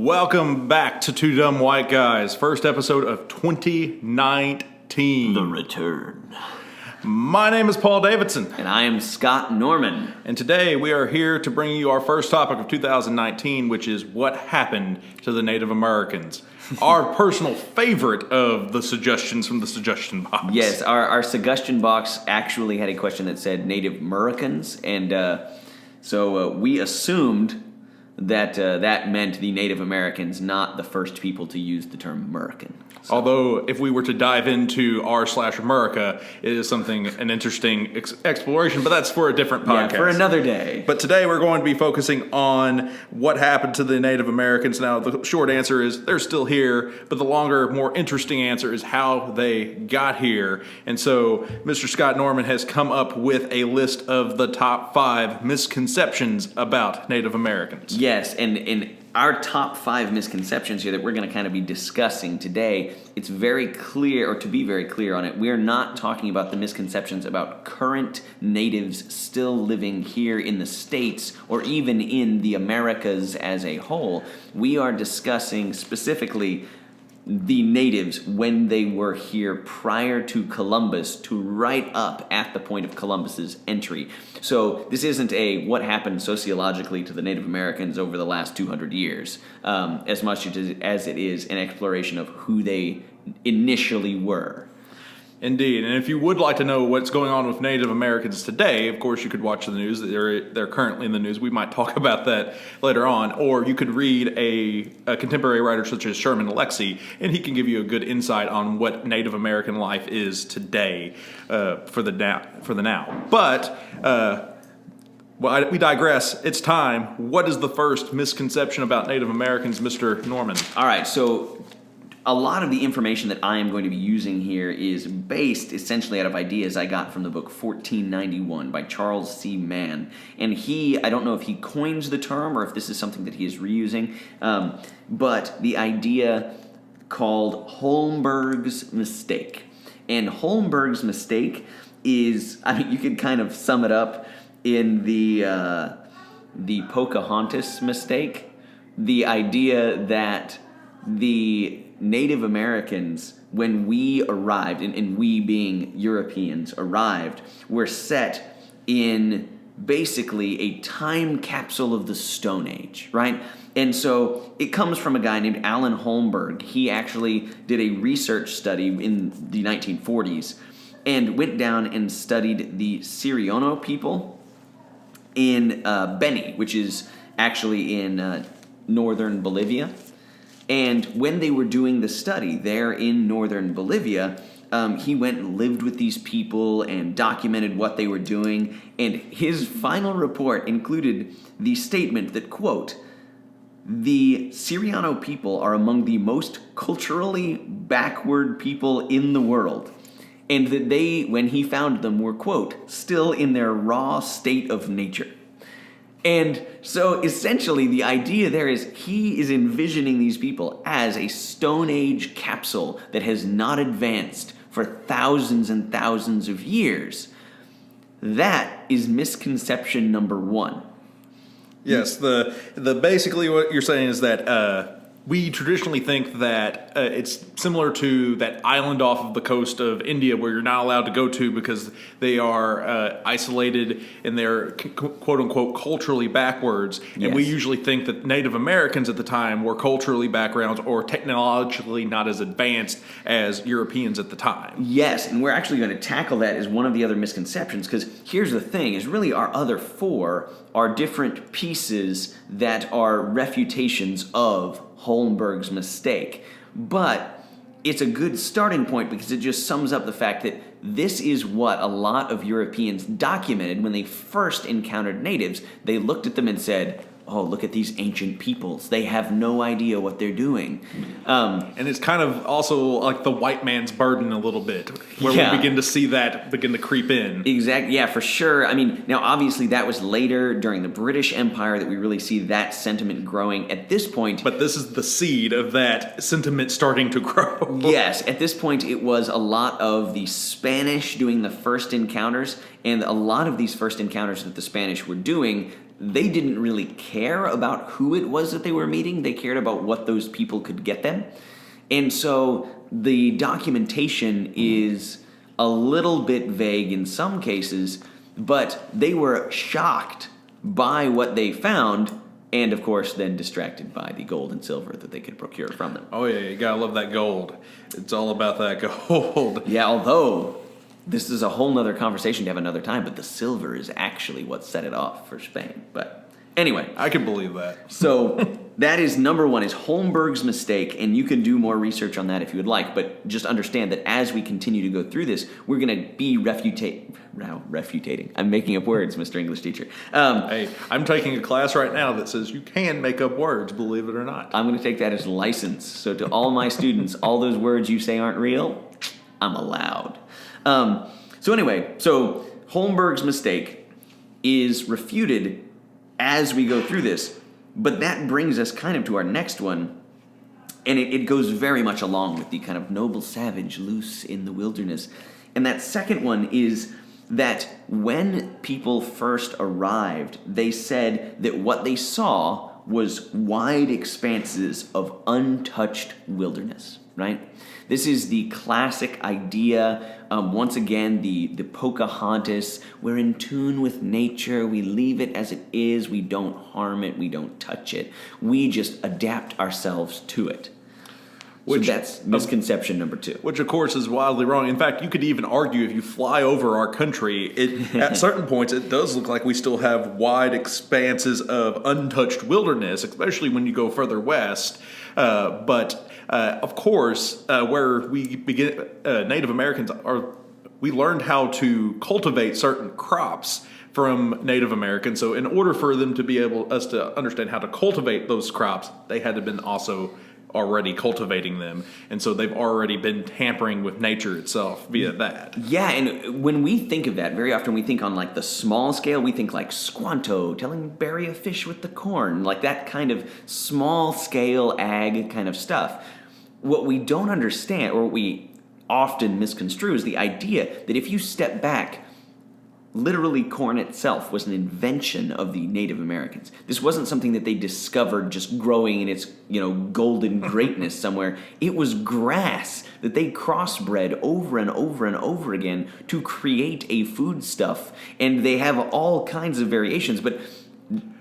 Welcome back to Two Dumb White Guys, first episode of 2019. The Return. My name is Paul Davidson. And I am Scott Norman. And today we are here to bring you our first topic of 2019, which is what happened to the Native Americans. Our personal favorite of the suggestions from the suggestion box. Yes, our suggestion box actually had a question that said Native Americans, and so we assumed that that meant the Native Americans, not the first people to use the term American. So. Although, if we were to dive into r/America, it is an interesting exploration, but that's for a different podcast. Yeah, for another day. But today we're going to be focusing on what happened to the Native Americans. Now, the short answer is they're still here, but the longer, more interesting answer is how they got here. And so, Mr. Scott Norman has come up with a list of the top 5 misconceptions about Native Americans. Yes, and in our top 5 misconceptions here that we're going to kind of be discussing today, it's very clear, or to be very clear on it, we are not talking about the misconceptions about current natives still living here in the States or even in the Americas as a whole. We are discussing specifically the natives when they were here prior to Columbus to right up at the point of Columbus's entry. So this isn't a what happened sociologically to the Native Americans over the last 200 years, as much as it is an exploration of who they initially were. Indeed, and if you would like to know what's going on with Native Americans today, of course you could watch the news. They're currently in the news. We might talk about that later on. Or you could read a contemporary writer such as Sherman Alexie, and he can give you a good insight on what Native American life is today for the now. But we digress. It's time. What is the first misconception about Native Americans, Mr. Norman? All right, so a lot of the information that I am going to be using here is based essentially out of ideas I got from the book 1491 by Charles C. Mann. And I don't know if he coins the term or if this is something that he is reusing, but the idea called Holmberg's Mistake. And Holmberg's Mistake is, you could kind of sum it up in the Pocahontas mistake. The idea that the Native Americans, when we arrived, and we being Europeans arrived, were set in basically a time capsule of the Stone Age, right? And so it comes from a guy named Alan Holmberg. He actually did a research study in the 1940s and went down and studied the Siriano people in Beni, which is actually in northern Bolivia. And when they were doing the study there in northern Bolivia, he went and lived with these people and documented what they were doing. And his final report included the statement that, quote, "The Siriano people are among the most culturally backward people in the world." And that they, when he found them, were, quote, "still in their raw state of nature." And so essentially the idea there is he is envisioning these people as a Stone Age capsule that has not advanced for thousands and thousands of years. That is misconception number 1. Yes, the basically what you're saying is that we traditionally think that it's similar to that island off of the coast of India where you're not allowed to go to because they are isolated and they're quote-unquote culturally backwards. Yes. And we usually think that Native Americans at the time were culturally backgrounds or technologically not as advanced as Europeans at the time. Yes, and we're actually going to tackle that as one of the other misconceptions, because here's the thing, is really our other 4 are different pieces that are refutations of Holmberg's mistake. But it's a good starting point because it just sums up the fact that this is what a lot of Europeans documented when they first encountered natives. They looked at them and said, "Oh, look at these ancient peoples. They have no idea what they're doing." And it's kind of also like the white man's burden a little bit, where we begin to see that begin to creep in. Exactly. Yeah, for sure. Now, obviously, that was later during the British Empire that we really see that sentiment growing. At this point... But this is the seed of that sentiment starting to grow. Yes. At this point, it was a lot of the Spanish doing the first encounters, and a lot of these first encounters that the Spanish were doing they didn't really care about who it was that they were meeting. They cared about what those people could get them. And so the documentation is a little bit vague in some cases, but they were shocked by what they found, and of course then distracted by the gold and silver that they could procure from them. Oh yeah, you gotta love that gold. It's all about that gold. Yeah, although this is a whole nother conversation to have another time, but the silver is actually what set it off for Spain. But anyway. I can believe that. So that is number one, is Holmberg's Mistake, and you can do more research on that if you would like, but just understand that as we continue to go through this, we're going to be refutating. I'm making up words, Mr. English teacher. Hey, I'm taking a class right now that says you can make up words, believe it or not. I'm going to take that as license. So to all my students, all those words you say aren't real, I'm allowed. So anyway, so Holmberg's Mistake is refuted as we go through this, but that brings us kind of to our next one, and it goes very much along with the kind of noble savage loose in the wilderness. And that second one is that when people first arrived, they said that what they saw was wide expanses of untouched wilderness, right? This is the classic idea. Once again, the Pocahontas. We're in tune with nature. We leave it as it is. We don't harm it. We don't touch it. We just adapt ourselves to it. So that's misconception number two. Which, of course, is wildly wrong. In fact, you could even argue if you fly over our country, at certain points, it does look like we still have wide expanses of untouched wilderness, especially when you go further west. Of course, where we begin, Native Americans we learned how to cultivate certain crops from Native Americans. So in order for them to be us to understand how to cultivate those crops, they had to been also already cultivating them. And so they've already been tampering with nature itself via that. Yeah, and when we think of that, very often we think on like the small scale, we think like Squanto, telling bury a fish with the corn, like that kind of small scale ag kind of stuff. What we don't understand, or what we often misconstrue, is the idea that if you step back, literally corn itself was an invention of the Native Americans. This wasn't something that they discovered just growing in its, golden greatness somewhere. It was grass that they crossbred over and over and over again to create a foodstuff. And they have all kinds of variations, but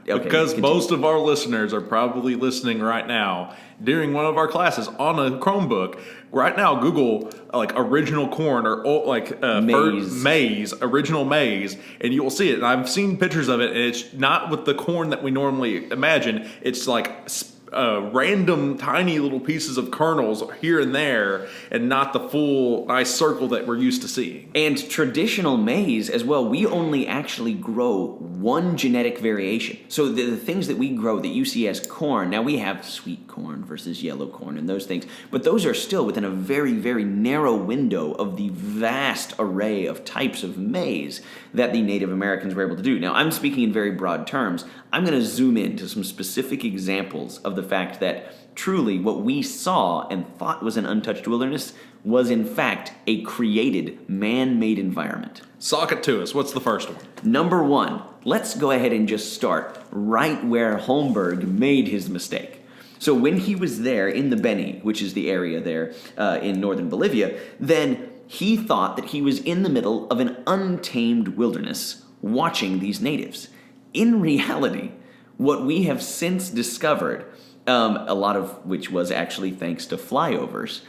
because most of our listeners are probably listening right now during one of our classes on a Chromebook. Right now, Google like original corn or maize, original maize, and you will see it. And I've seen pictures of it, and it's not with the corn that we normally imagine. It's like random tiny little pieces of kernels here and there, and not the full nice circle that we're used to seeing. And traditional maize as well, we only actually grow one genetic variation. So the things that we grow that you see as corn, now we have sweet corn versus yellow corn and those things, but those are still within a very, very narrow window of the vast array of types of maize that the Native Americans were able to do. Now, I'm speaking in very broad terms. I'm going to zoom into some specific examples of the fact that truly what we saw and thought was an untouched wilderness was in fact a created, man-made environment. Sock it to us. What's the first one? Number one, let's go ahead and just start right where Holmberg made his mistake. So when he was there in the Beni, which is the area there in northern Bolivia, then he thought that he was in the middle of an untamed wilderness watching these natives. In reality, what we have since discovered, a lot of which was actually thanks to flyovers,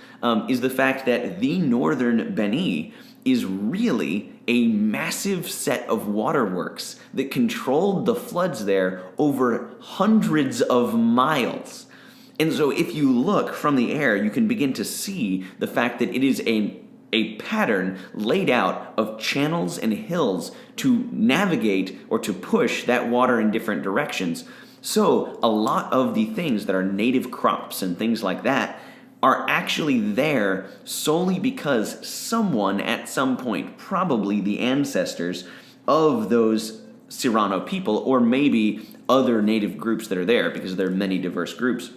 is the fact that the northern Beni is really a massive set of waterworks that controlled the floods there over hundreds of miles. And so if you look from the air, you can begin to see the fact that it is a pattern laid out of channels and hills to navigate or to push that water in different directions. So a lot of the things that are native crops and things like that are actually there solely because someone at some point, probably the ancestors of those Serrano people, or maybe other native groups that are there, because there are many diverse groups,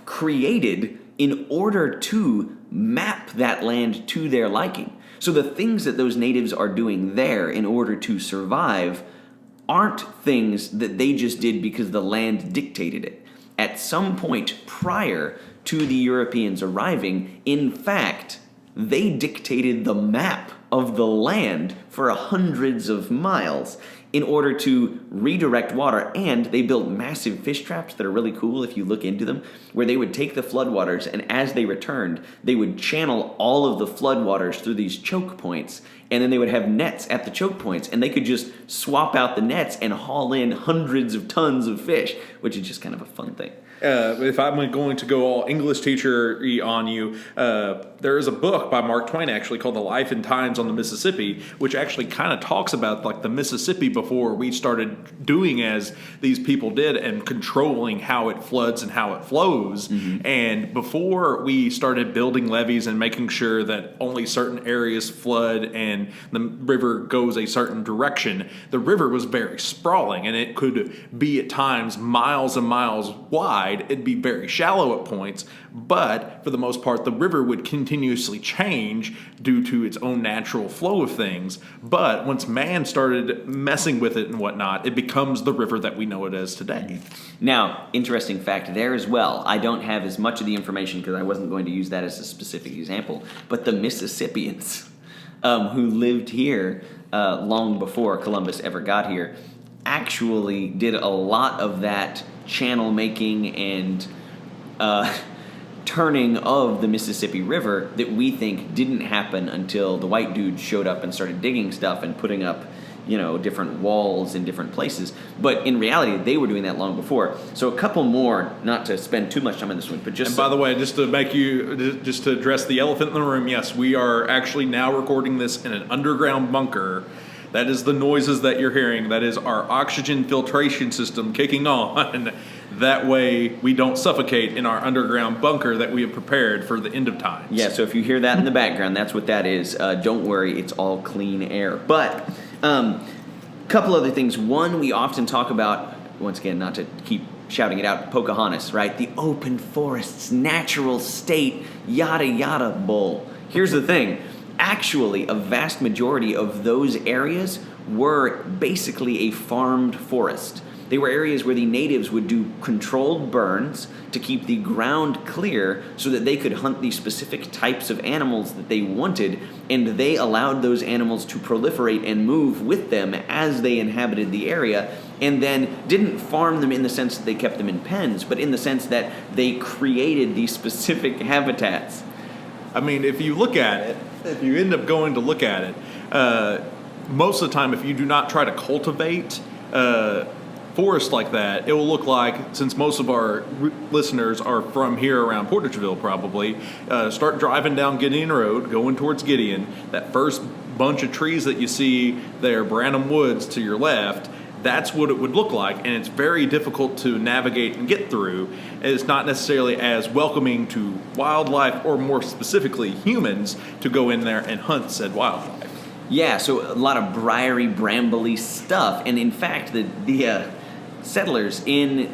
created in order to map that land to their liking. So the things that those natives are doing there in order to survive aren't things that they just did because the land dictated it. At some point prior to the Europeans arriving, in fact, they dictated the map of the land for hundreds of miles in order to redirect water, and they built massive fish traps that are really cool if you look into them, where they would take the floodwaters, and as they returned, they would channel all of the floodwaters through these choke points, and then they would have nets at the choke points, and they could just swap out the nets and haul in hundreds of tons of fish, which is just kind of a fun thing. If I'm going to go all English teacher-y on you, there is a book by Mark Twain actually called The Life and Times on the Mississippi, which actually kind of talks about like the Mississippi before we started doing as these people did and controlling how it floods and how it flows. Mm-hmm. And before we started building levees and making sure that only certain areas flood and the river goes a certain direction, the river was very sprawling and it could be at times miles and miles wide. It'd be very shallow at points, but for the most part, the river would continuously change due to its own natural flow of things. But once man started messing with it and whatnot, it becomes the river that we know it as today. Now, interesting fact there as well. I don't have as much of the information because I wasn't going to use that as a specific example, but the Mississippians who lived here long before Columbus ever got here actually did a lot of that channel making and turning of the Mississippi River that we think didn't happen until the white dudes showed up and started digging stuff and putting up, different walls in different places. But in reality, they were doing that long before. So a couple more, not to spend too much time on this one, but just... And by the way, just to address the elephant in the room, yes, we are actually now recording this in an underground bunker. That is the noises that you're hearing. That is our oxygen filtration system kicking on. That way we don't suffocate in our underground bunker that we have prepared for the end of times. Yeah, so if you hear that in the background, that's what that is. Don't worry, it's all clean air. But couple other things. One, we often talk about, once again, not to keep shouting it out, Pocahontas, right? The open forests, natural state, yada yada bull. Here's the thing. Actually, a vast majority of those areas were basically a farmed forest. They were areas where the natives would do controlled burns to keep the ground clear so that they could hunt the specific types of animals that they wanted, and they allowed those animals to proliferate and move with them as they inhabited the area, and then didn't farm them in the sense that they kept them in pens, but in the sense that they created these specific habitats. I mean, if you look at it, if you end up going to look at it, most of the time, if you do not try to cultivate forest like that, it will look like, since most of our listeners are from here around Portageville probably, start driving down Gideon Road, going towards Gideon, that first bunch of trees that you see there, Branham Woods to your left, that's what it would look like, and it's very difficult to navigate and get through. It's not necessarily as welcoming to wildlife, or more specifically humans, to go in there and hunt said wildlife. Yeah, so a lot of briary, brambly stuff, and in fact, the settlers in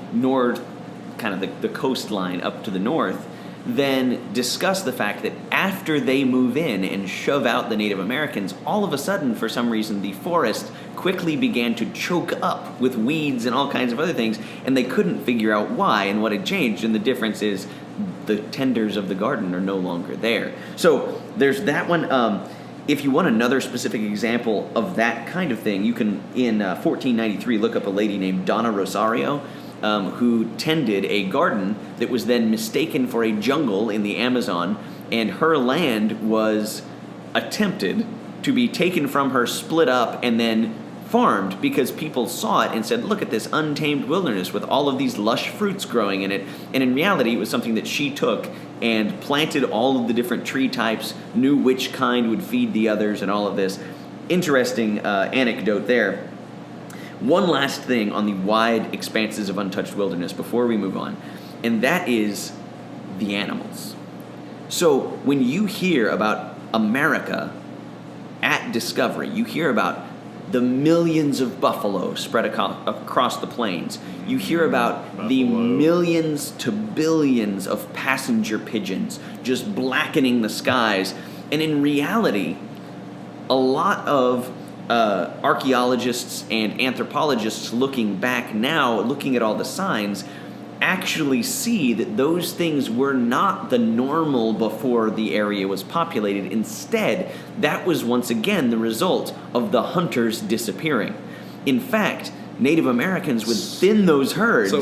kind of the coastline up to the north, then discuss the fact that after they move in and shove out the Native Americans, all of a sudden, for some reason, the forest quickly began to choke up with weeds and all kinds of other things, and they couldn't figure out why and what had changed, and the difference is the tenders of the garden are no longer there. So there's that one. If you want another specific example of that kind of thing, you can, in 1493, look up a lady named Donna Rosario, who tended a garden that was then mistaken for a jungle in the Amazon, and her land was attempted to be taken from her, split up, and then farmed because people saw it and said, look at this untamed wilderness with all of these lush fruits growing in it. And in reality, it was something that she took and planted all of the different tree types, knew which kind would feed the others, and all of this. Interesting anecdote there. One last thing on the wide expanses of untouched wilderness before we move on, and that is the animals. So when you hear about America at discovery, you hear about the millions of buffalo spread across the plains. You hear about the millions to billions of passenger pigeons just blackening the skies. And in reality, a lot of archaeologists and anthropologists looking back now, looking at all the signs, actually see that those things were not the normal before the area was populated. Instead, that was once again the result of the hunters disappearing. In fact, Native Americans would thin those herds. So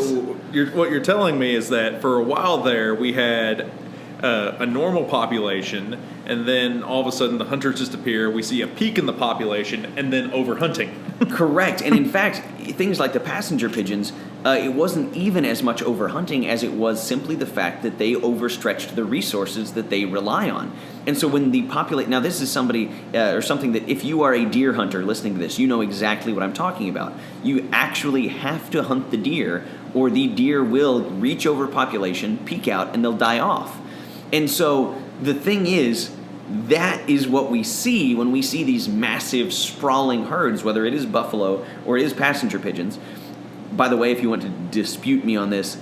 what you're telling me is that for a while there, we had a normal population, and then all of a sudden the hunters disappear. We see a peak in the population, and then overhunting. Correct. And in fact, things like the passenger pigeons, it wasn't even as much overhunting as it was simply the fact that they overstretched the resources that they rely on. And so when the populate, now this is something that if you are a deer hunter listening to this, you know exactly what I'm talking about. You actually have to hunt the deer, or the deer will reach overpopulation, peak out, and they'll die off. And so the thing is, that is what we see when we see these massive sprawling herds, whether it is buffalo or it is passenger pigeons. By the way, if you want to dispute me on this,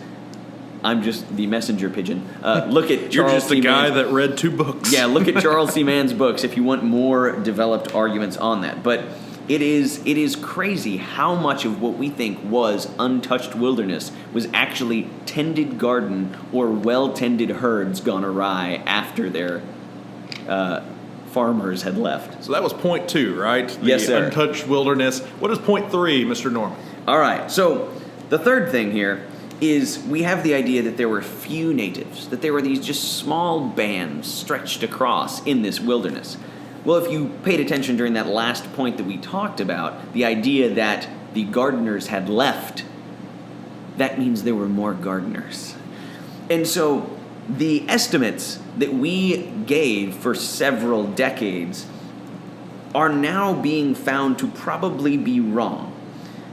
I'm just the messenger pigeon. Look at Charles You're just C. a guy Mann's, that read 2 books. Yeah, look at Charles C. Mann's books if you want more developed arguments on that. But it is crazy how much of what we think was untouched wilderness was actually tended garden or well-tended herds gone awry after their farmers had left. So that was point 2, right? Yes, sir. Untouched wilderness. What is point 3, Mr. Norman? All right, so the third thing here is we have the idea that there were few natives, that there were these just small bands stretched across in this wilderness. Well, if you paid attention during that last point that we talked about, the idea that the gardeners had left, that means there were more gardeners. And so the estimates that we gave for several decades are now being found to probably be wrong.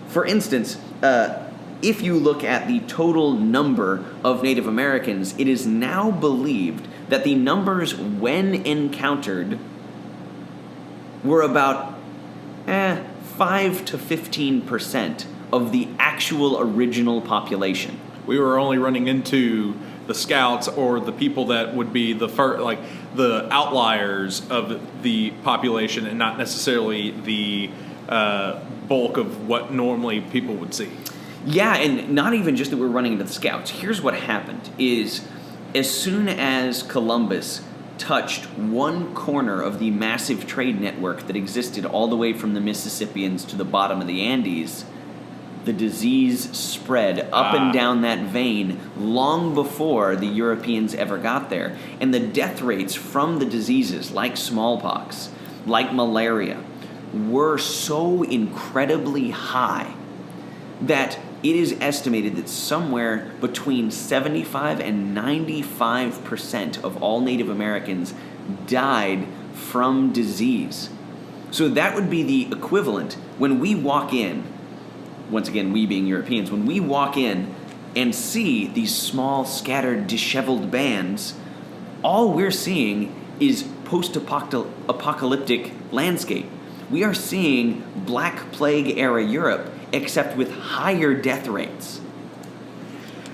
For instance, if you look at the total number of Native Americans, it is now believed that the numbers when encountered were about 5 to 15% of the actual original population. We were only running into the scouts or the people that would be the the outliers of the population, and not necessarily the bulk of what normally people would see. Yeah, and not even just that we're running into the scouts. Here's what happened is, as soon as Columbus touched one corner of the massive trade network that existed all the way from the Mississippians to the bottom of the Andes, the disease spread up and down that vein long before the Europeans ever got there. And the death rates from the diseases like smallpox, like malaria, were so incredibly high that it is estimated that somewhere between 75 and 95% of all Native Americans died from disease. So that would be the equivalent when we walk in, once again, we being Europeans, when we walk in and see these small, scattered, disheveled bands, all we're seeing is post-apocalyptic landscape. We are seeing Black Plague-era Europe, except with higher death rates.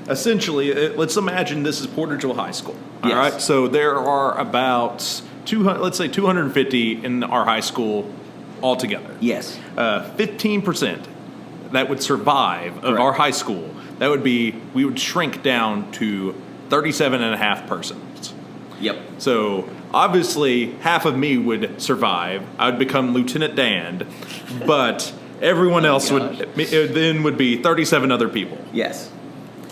Essentially, let's imagine this is Porterville High School. All Yes. right, so there are about 200, let's say 250 in our high school altogether. Yes. 15% that would survive of Correct. our high school, that would be, we would shrink down to 37 and a half persons. Yep. So obviously half of me would survive. I would become Lieutenant Dan, but everyone else would be 37 other people. Yes.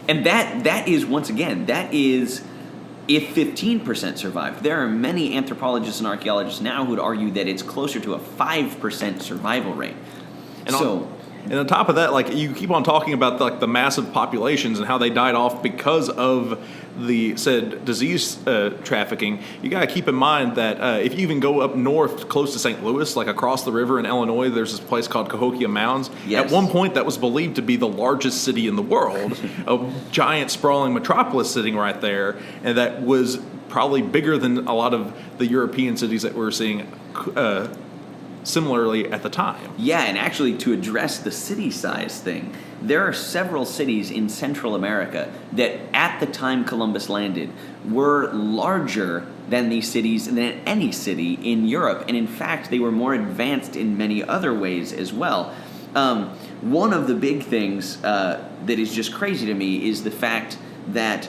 And that is, once again, that is if 15% survived. There are many anthropologists and archaeologists now who would argue that it's closer to a 5% survival rate. And on top of that, like, you keep on talking about the massive populations and how they died off because of the said disease trafficking. You got to keep in mind that if you even go up north close to St. Louis, like across the river in Illinois, there's this place called Cahokia Mounds. Yes. At one point, that was believed to be the largest city in the world, a giant sprawling metropolis sitting right there, and that was probably bigger than a lot of the European cities that we're seeing similarly at the time. Yeah, and actually to address the city size thing, there are several cities in Central America that at the time Columbus landed were larger than these cities, than any city in Europe. And in fact, they were more advanced in many other ways as well. One of the big things that is just crazy to me is the fact that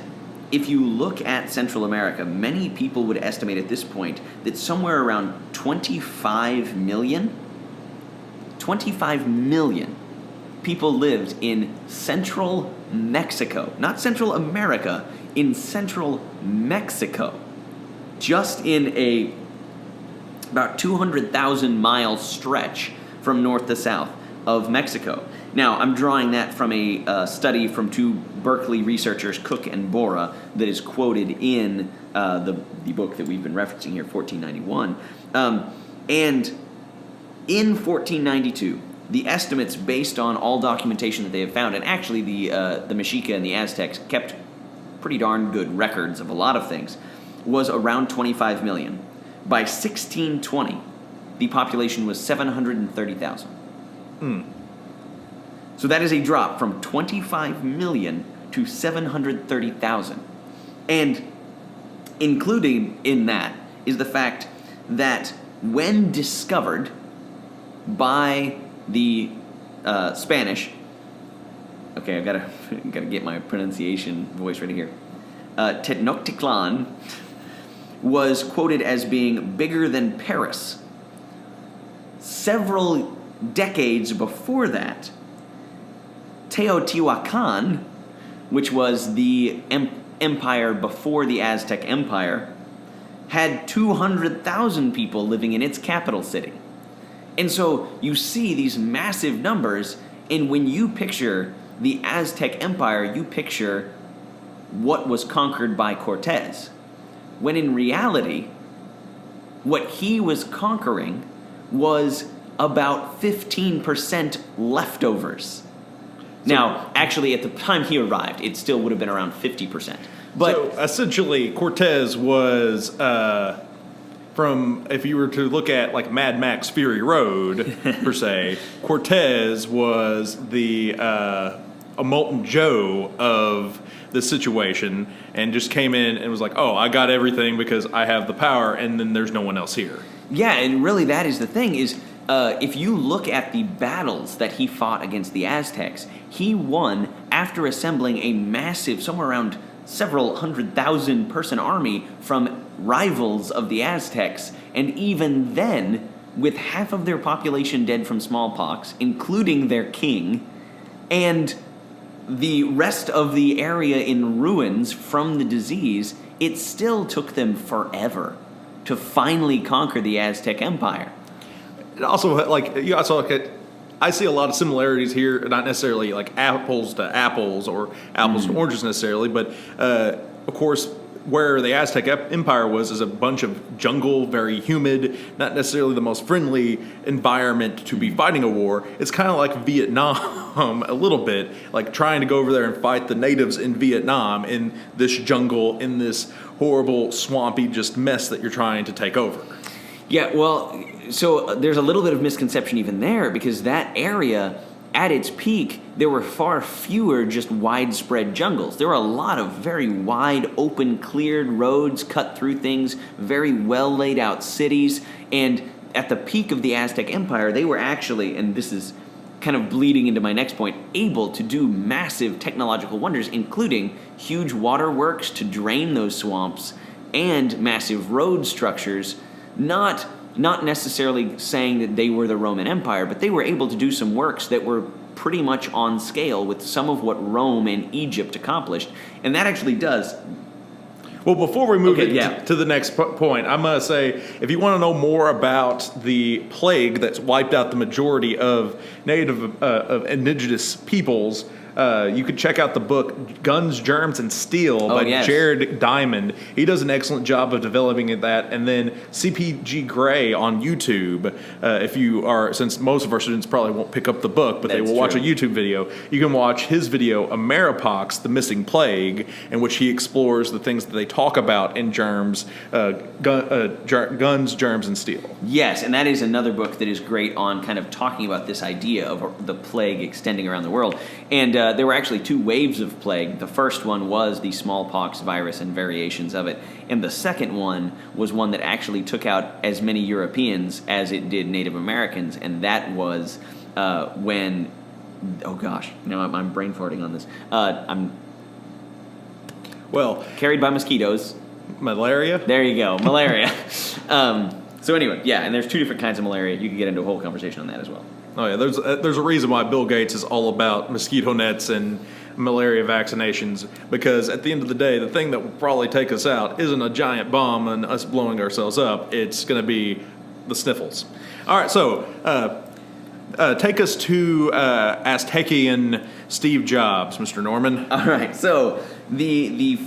if you look at Central America, many people would estimate at this point that somewhere around 25 million people lived in Central Mexico. Not Central America, in Central Mexico. Just in a about 200,000 mile stretch from north to south of Mexico. Now, I'm drawing that from a study from two Berkeley researchers, Cook and Bora, that is quoted in the book that we've been referencing here, 1491. And in 1492, the estimates based on all documentation that they have found, and actually the Mexica and the Aztecs kept pretty darn good records of a lot of things, was around 25 million. By 1620, the population was 730,000. So that is a drop from 25 million to 730,000. And including in that is the fact that when discovered by the Spanish, okay, I've got to get my pronunciation voice ready here. Tenochtitlan was quoted as being bigger than Paris. Several decades before that, Teotihuacan, which was the empire before the Aztec Empire, had 200,000 people living in its capital city. And so you see these massive numbers, and when you picture the Aztec Empire, you picture what was conquered by Cortez. When in reality, what he was conquering was about 15% leftovers. Now, actually, at the time he arrived, it still would have been around 50%. But so essentially, Cortez was from, if you were to look at like Mad Max Fury Road per se, Cortez was the a molten Joe of the situation, and just came in and was like, "Oh, I got everything because I have the power, and then there's no one else here." Yeah, and really, that is the thing is. If you look at the battles that he fought against the Aztecs, he won after assembling a massive, somewhere around several 100,000 person army from rivals of the Aztecs, and even then, with half of their population dead from smallpox, including their king, and the rest of the area in ruins from the disease, it still took them forever to finally conquer the Aztec Empire. It also, like, you also look at, I see a lot of similarities here, not necessarily like apples to apples or apples to oranges necessarily, but of course, where the Aztec Empire was is a bunch of jungle, very humid, not necessarily the most friendly environment to be fighting a war. It's kind of like Vietnam a little bit, like trying to go over there and fight the natives in Vietnam in this jungle, in this horrible, swampy just mess that you're trying to take over. Yeah, well, so there's a little bit of misconception even there, because that area, at its peak, there were far fewer just widespread jungles. There were a lot of very wide, open, cleared roads cut through things, very well laid out cities, and at the peak of the Aztec Empire, they were actually, and this is kind of bleeding into my next point, able to do massive technological wonders, including huge waterworks to drain those swamps and massive road structures. Not necessarily saying that they were the Roman Empire, but they were able to do some works that were pretty much on scale with some of what Rome and Egypt accomplished. And that actually does. Well, before we move to the next point, I'm going to say, if you want to know more about the plague that's wiped out the majority of native, of indigenous peoples, you could check out the book Guns, Germs, and Steel by Jared Diamond. He does an excellent job of developing that. And then CPG Gray on YouTube, if you are, since most of our students probably won't pick up the book, but they will watch a YouTube video, you can watch his video, Ameripox, the Missing Plague, in which he explores the things that they talk about in Germs, Guns, Germs, and Steel. Yes, and that is another book that is great on kind of talking about this idea of the plague extending around the world. And there were actually 2 waves of plague. The first one was the smallpox virus and variations of it, and the second one was one that actually took out as many Europeans as it did Native Americans, and that was when, oh gosh, now I'm brain farting on this. I'm carried by mosquitoes. Malaria? There you go, malaria. So anyway, yeah, and there's 2 different kinds of malaria. You could get into a whole conversation on that as well. Oh yeah, there's a reason why Bill Gates is all about mosquito nets and malaria vaccinations, because at the end of the day, the thing that will probably take us out isn't a giant bomb and us blowing ourselves up. It's going to be the sniffles. All right, so take us to Aztecian Steve Jobs, Mr. Norman. All right, so the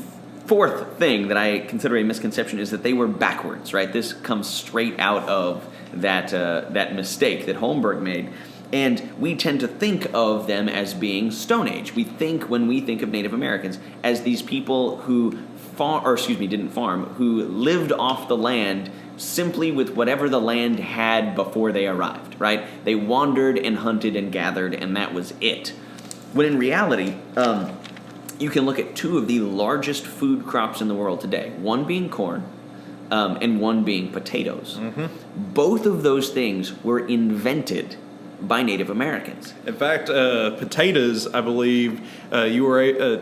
fourth thing that I consider a misconception is that they were backwards, right? This comes straight out of that mistake that Holmberg made. And we tend to think of them as being Stone Age. When we think of Native Americans, as these people who didn't farm, who lived off the land simply with whatever the land had before they arrived, right? They wandered and hunted and gathered, and that was it. When in reality, you can look at 2 of the largest food crops in the world today, one being corn and one being potatoes. Mm-hmm. Both of those things were invented by Native Americans. In fact, potatoes, I believe, potatoes.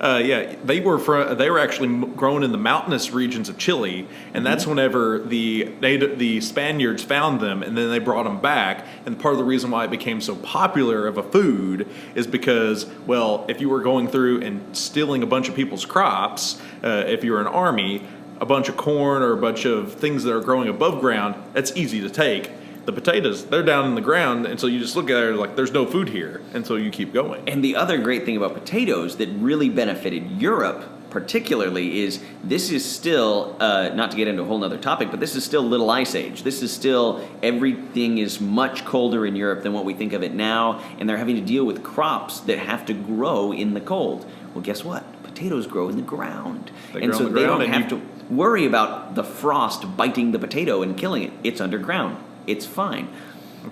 They were actually grown in the mountainous regions of Chile, and that's whenever the Spaniards found them, and then they brought them back. And part of the reason why it became so popular of a food is because, well, if you were going through and stealing a bunch of people's crops, if you were an army, a bunch of corn or a bunch of things that are growing above ground, that's easy to take. The potatoes, they're down in the ground, and so you just look at it like there's no food here, and so you keep going. And the other great thing about potatoes that really benefited Europe particularly is this is still, not to get into a whole nother topic, but this is still Little Ice Age. This is still, everything is much colder in Europe than what we think of it now, and they're having to deal with crops that have to grow in the cold. Well, guess what? Potatoes grow in the ground. And so they don't have to worry about the frost biting the potato and killing it. It's underground. It's fine. In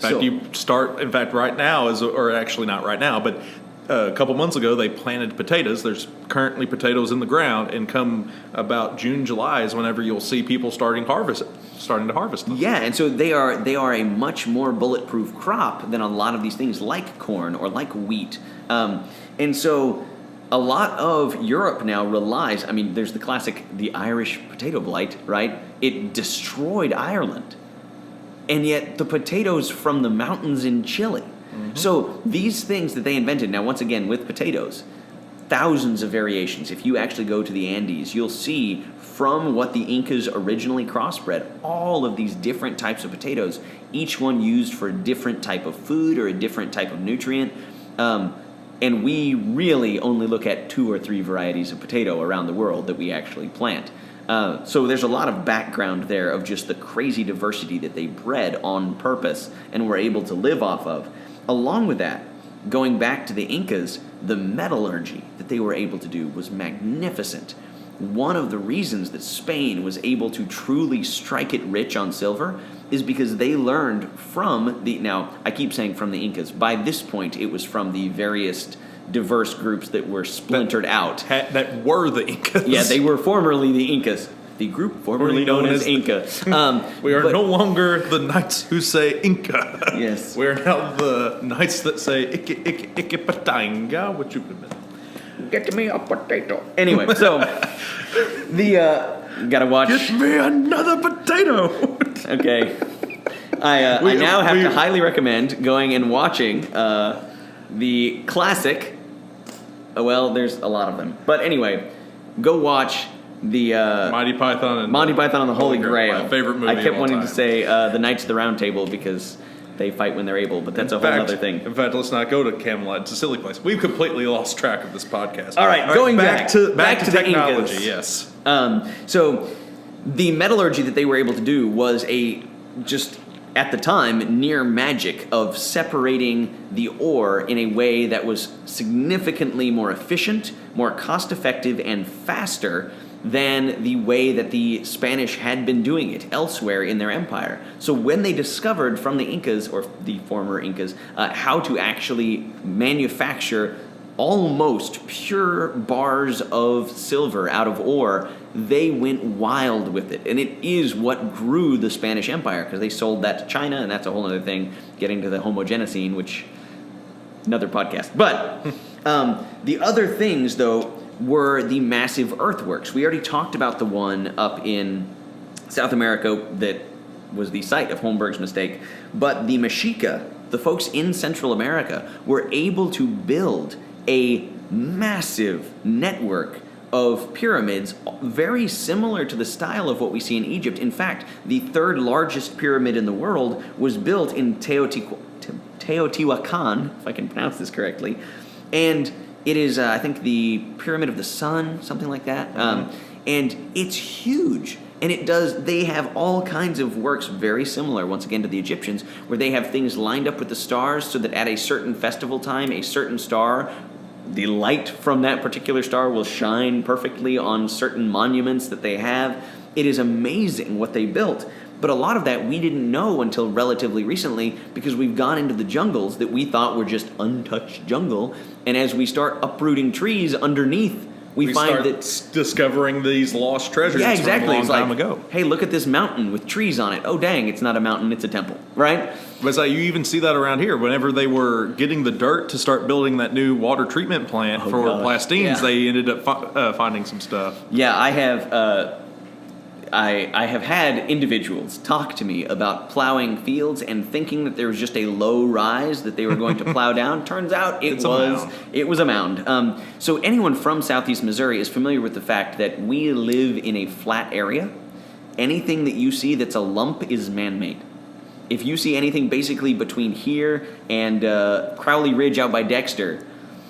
fact, right now, or actually not right now, but a couple months ago, they planted potatoes. There's currently potatoes in the ground, and come about June, July is whenever you'll see people starting to harvest them. Yeah, and so they are a much more bulletproof crop than a lot of these things like corn or like wheat. And so a lot of Europe now relies, there's the classic, the Irish potato blight, right? It destroyed Ireland. And yet the potatoes from the mountains in Chile. Mm-hmm. So these things that they invented, now once again with potatoes, thousands of variations. If you actually go to the Andes, you'll see from what the Incas originally crossbred, all of these different types of potatoes, each one used for a different type of food or a different type of nutrient. And we really only look at 2 or 3 varieties of potato around the world that we actually plant. So there's a lot of background there of just the crazy diversity that they bred on purpose and were able to live off of. Along with that, going back to the Incas, the metallurgy that they were able to do was magnificent. One of the reasons that Spain was able to truly strike it rich on silver is because they learned from now I keep saying from the Incas. By this point, it was from the various diverse groups that were splintered out. That were the Incas. Yeah, they were formerly the Incas. The group formerly known as Inca. We are no longer the knights who say Inca. Yes. We are now the knights that say Ike Patanga, which you've been. Get me a potato. Anyway, so gotta watch. Get me another potato. Okay. I now have to highly recommend going and watching the classic. Well, there's a lot of them, but anyway, go watch the Monty Python and the Holy Grail. My favorite movie. I kept wanting to say the Knights of the Round Table because they fight when they're able, but that's a whole other thing. In fact, let's not go to Camelot. It's a silly place. We've completely lost track of this podcast. All right, going back to technology. The yes. So the metallurgy that they were able to do was just at the time near magic of separating the ore in a way that was significantly more efficient, more cost-effective, and faster than the way that the Spanish had been doing it elsewhere in their empire. So when they discovered from the Incas, or the former Incas, how to actually manufacture almost pure bars of silver out of ore, they went wild with it. And it is what grew the Spanish Empire, because they sold that to China, and that's a whole other thing, getting to the Homogenocene, which, another podcast. But the other things, though, were the massive earthworks. We already talked about the one up in South America that was the site of Holmberg's Mistake, but the Mexica, the folks in Central America, were able to build a massive network of pyramids very similar to the style of what we see in Egypt. In fact, the third largest pyramid in the world was built in Teotihuacan, if I can pronounce this correctly, and it is, I think, the Pyramid of the Sun, something like that, and it's huge. And they have all kinds of works very similar, once again, to the Egyptians, where they have things lined up with the stars so that at a certain festival time, a certain star, the light from that particular star will shine perfectly on certain monuments that they have. It is amazing what they built. But a lot of that we didn't know until relatively recently, because we've gone into the jungles that we thought were just untouched jungle. And as we start uprooting trees underneath, we find start that discovering these lost treasures yeah, exactly. from a long time like, ago. Hey, look at this mountain with trees on it. Oh, dang, it's not a mountain, it's a temple, right? But so you even see that around here. Whenever they were getting the dirt to start building that new water treatment plant for plastines, they ended up finding some stuff. Yeah, I have had individuals talk to me about plowing fields and thinking that there was just a low rise that they were going to plow down. Turns out it was a mound. So anyone from Southeast Missouri is familiar with the fact that we live in a flat area. Anything that you see that's a lump is man-made. If you see anything basically between here and Crowley Ridge out by Dexter.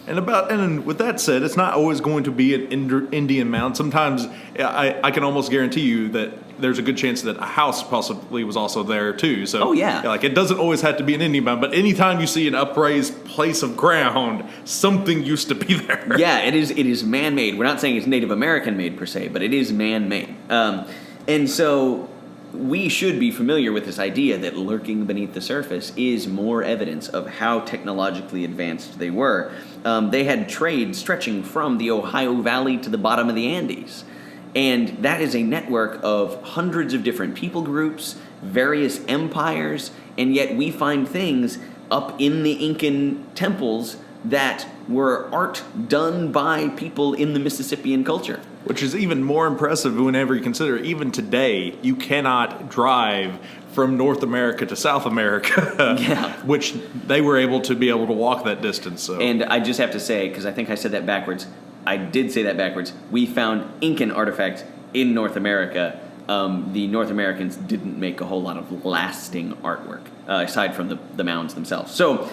And with that said, it's not always going to be an Indian mound. Sometimes I can almost guarantee you that there's a good chance that a house possibly was also there too. So like it doesn't always have to be an Indian mound, but anytime you see an upraised place of ground, something used to be there. Yeah, it is man-made. We're not saying it's Native American made per se, but it is man-made. And so we should be familiar with this idea that lurking beneath the surface is more evidence of how technologically advanced they were. They had trade stretching from the Ohio Valley to the bottom of the Andes. And that is a network of hundreds of different people groups, various empires, and yet we find things up in the Incan temples that were art done by people in the Mississippian culture. Which is even more impressive whenever you consider, even today, you cannot drive from North America to South America, which they were able to walk that distance. So. And I just have to say, because I think I said that backwards, I did say that backwards, we found Incan artifacts in North America. The North Americans didn't make a whole lot of lasting artwork, aside from the mounds themselves. So,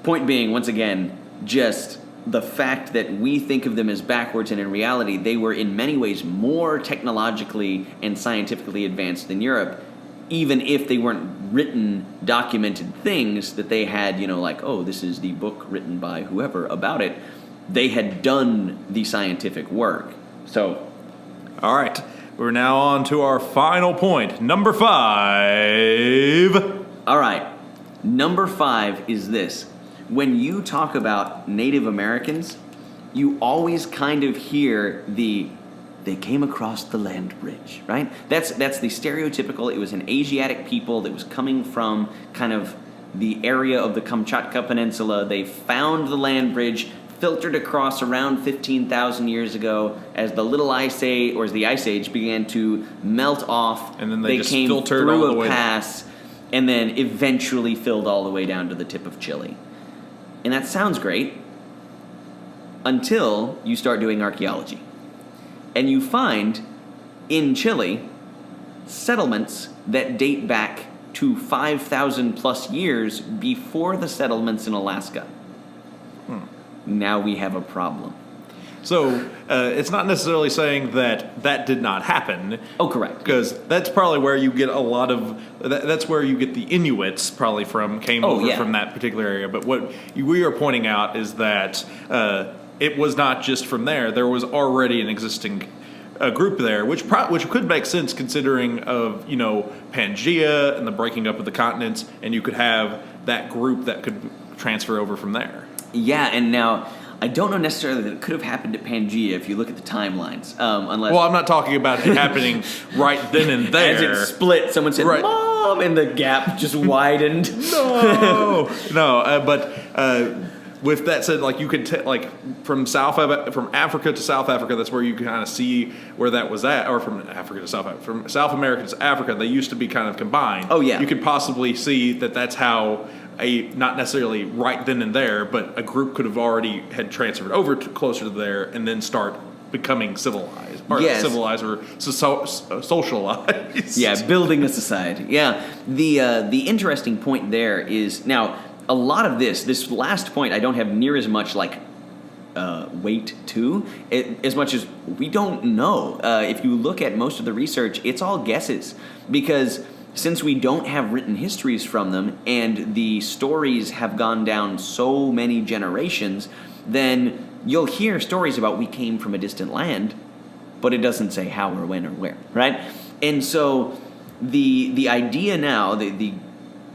point being, once again, just the fact that we think of them as backwards, and in reality, they were in many ways more technologically and scientifically advanced than Europe, even if they weren't written, documented things that they had, like, oh, this is the book written by whoever about it. They had done the scientific work. So, all right, we're now on to our final point, number 5. All right, number 5 is this. When you talk about Native Americans, you always kind of hear they came across the land bridge, right? That's the stereotypical. It was an Asiatic people that was coming from kind of the area of the Kamchatka Peninsula. They found the land bridge, filtered across around 15,000 years ago as the Little Ice Age, or as the Ice Age began to melt off. And then they just came filtered through all the way a pass, and then eventually filled all the way down to the tip of Chile. And that sounds great until you start doing archaeology. And you find in Chile settlements that date back to 5,000 plus years before the settlements in Alaska. Now we have a problem. So it's not necessarily saying that did not happen. Oh, correct. Because that's probably where you get a lot of that's where you get the Inuits probably came over from that particular area. But what we are pointing out is that it was not just from there. There was already an existing a group there, which could make sense considering of Pangea and the breaking up of the continents, and you could have that group that could transfer over from there. Yeah, and now I don't know necessarily that it could have happened at Pangea if you look at the timelines. Unless, well, I'm not talking about it happening right then and there. As it split, someone said, right. "Mom," and the gap just widened. No, but with that said, like you could from Africa to South Africa, that's where you can kind of see where that was at, or from Africa to South Africa, from South America to Africa, they used to be kind of combined. Oh yeah, you could possibly see that that's how not necessarily right then and there, but a group could have already had transferred over to closer to there, and then start becoming civilized, or civilized or socialized. Yeah, building a society. Yeah, the interesting point there is now. A lot of this last point, I don't have near as much weight to as much as we don't know. If you look at most of the research, it's all guesses because since we don't have written histories from them and the stories have gone down so many generations, then you'll hear stories about we came from a distant land, but it doesn't say how or when or where, right? And so the idea now,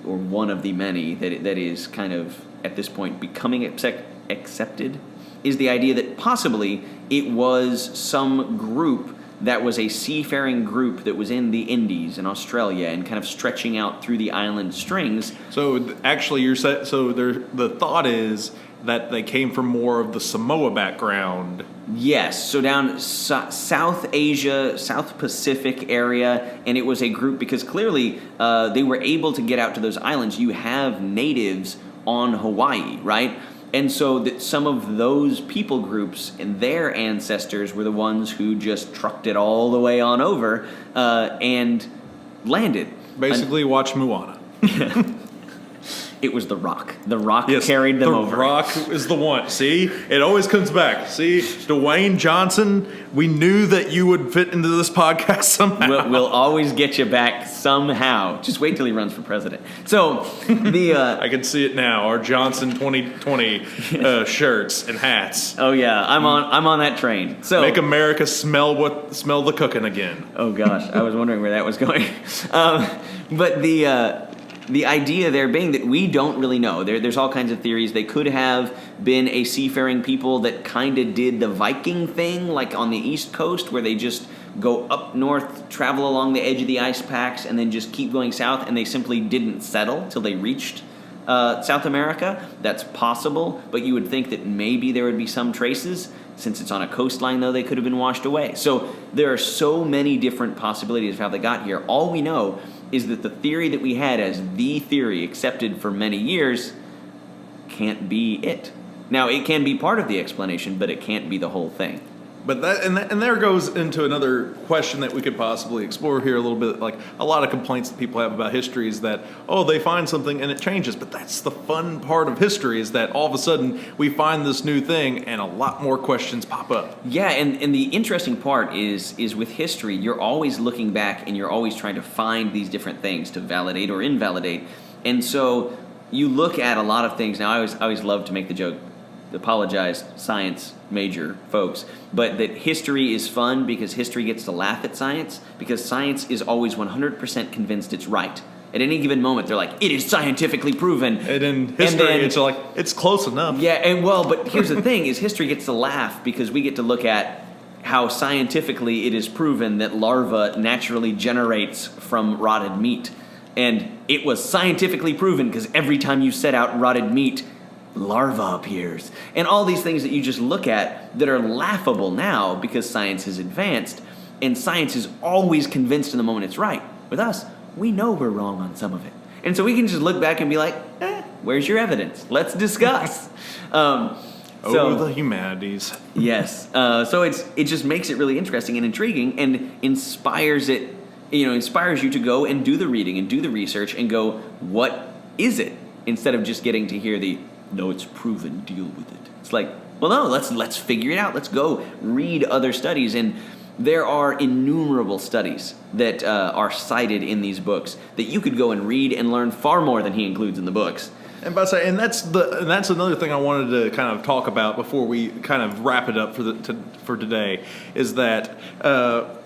or one of the many that is kind of at this point becoming accepted, is the idea that possibly it was some group that was a seafaring group that was in the Indies and Australia and kind of stretching out through the island strings. So actually, the thought is that they came from more of the Samoa background. Yes, so down South Asia, South Pacific area, and it was a group because clearly they were able to get out to those islands. You have natives on Hawaii, right? And so that some of those people groups and their ancestors were the ones who just trucked it all the way on over and landed. Basically, watch Moana. It was The Rock. The Rock carried them over. The Rock is the one. See? It always comes back. See? Dwayne Johnson, we knew that you would fit into this podcast somehow. We'll always get you back somehow. Just wait till he runs for president. So, I can see it now. Our Johnson 2020 shirts and hats. Oh, yeah. I'm on that train. So make America smell the cooking again. Oh, gosh. I was wondering where that was going. But the idea there being that we don't really know. There's all kinds of theories. They could have been a seafaring people that kind of did the Viking thing, like on the East Coast, where they just go up north, travel along the edge of the ice packs, and then just keep going south, and they simply didn't settle till they reached South America. That's possible, but you would think that maybe there would be some traces. Since it's on a coastline, though, they could have been washed away. So there are so many different possibilities of how they got here. All we know is that the theory that we had as the theory accepted for many years can't be it. Now, it can be part of the explanation, but it can't be the whole thing. But and there goes into another question that we could possibly explore here a little bit. Like a lot of complaints that people have about history is that, they find something and it changes. But that's the fun part of history, is that all of a sudden we find this new thing and a lot more questions pop up. Yeah, and the interesting part is with history, you're always looking back and you're always trying to find these different things to validate or invalidate. And so you look at a lot of things. Now, I always love to make the joke, apologize, science major folks, but that history is fun because history gets to laugh at science, because science is always 100% convinced it's right. At any given moment, they're like, it is scientifically proven. And in history, it's like, it's close enough. Yeah, but here's the thing, is history gets to laugh because we get to look at how scientifically it is proven that larva naturally generates from rotted meat. And it was scientifically proven because every time you set out rotted meat, larva appears. And all these things that you just look at that are laughable now because science has advanced, and science is always convinced in the moment it's right. With us, we know we're wrong on some of it. And so we can just look back and be like, where's your evidence? Let's discuss. The humanities. Yes. So it just makes it really interesting and intriguing and inspires you to go and do the reading and do the research and go, what is it? Instead of just getting to hear no, it's proven, deal with it. It's like, well, no, let's figure it out. Let's go read other studies. And there are innumerable studies that are cited in these books that you could go and read and learn far more than he includes in the books. And that's another thing I wanted to kind of talk about before we kind of wrap it up for today, is that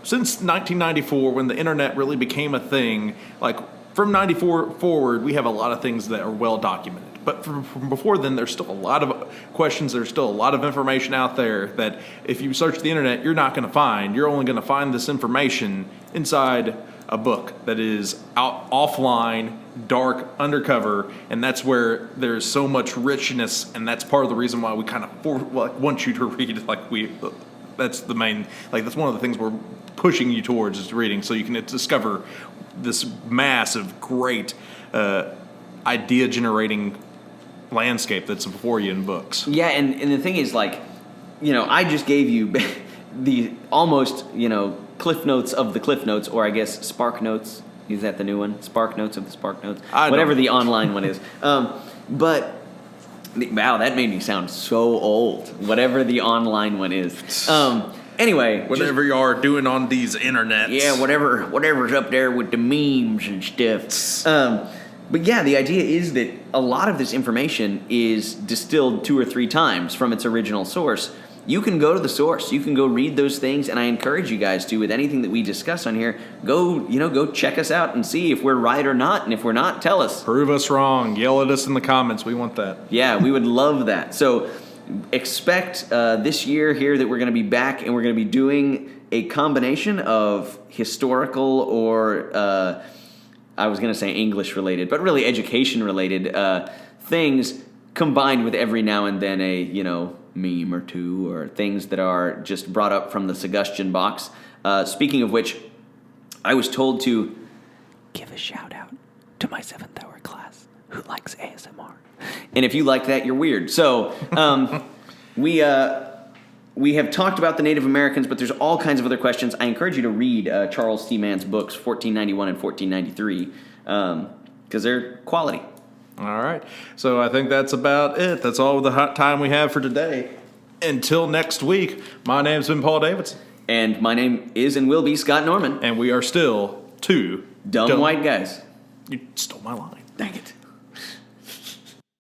since 1994, when the internet really became a thing, like from 94 forward, we have a lot of things that are well documented. But from before then, there's still a lot of questions. There's still a lot of information out there that if you search the internet, you're not going to find. You're only going to find this information inside a book that is offline, dark, undercover, and that's where there's so much richness, and that's part of the reason why we kind of want you to read. That's the main, that's one of the things we're pushing you towards is reading, so you can discover this massive, great, idea-generating landscape that's before you in books. Yeah, and the thing is, I just gave you the almost, Cliff Notes of the Cliff Notes, or I guess Spark Notes. Is that the new one? Spark Notes of the Spark Notes? Whatever the online one is. But, wow, that made me sound so old. Whatever the online one is. Anyway. Whatever you are doing on these internets. Yeah, whatever's up there with the memes and stuff. But yeah, the idea is that a lot of this information is distilled 2 or 3 times from its original source. You can go to the source. You can go read those things, and I encourage you guys to, with anything that we discuss on here, go check us out and see if we're right or not, and if we're not, tell us. Prove us wrong. Yell at us in the comments. We want that. Yeah, we would love that. So expect this year here that we're going to be back, and we're going to be doing a combination of historical or I was going to say English related, but really education related things combined with every now and then a, meme or two or things that are just brought up from the suggestion box. Speaking of which, I was told to give a shout out to my 7th hour class who likes ASMR. And if you like that, you're weird. So we have talked about the Native Americans, but there's all kinds of other questions. I encourage you to read Charles C. Mann's books, 1491 and 1493, because they're quality. All right. So I think that's about it. That's all the time we have for today. Until next week, my name's been Paul Davidson. And my name is and will be Scott Norman. And we are still 2 dumb white guys. You stole my line. Dang it.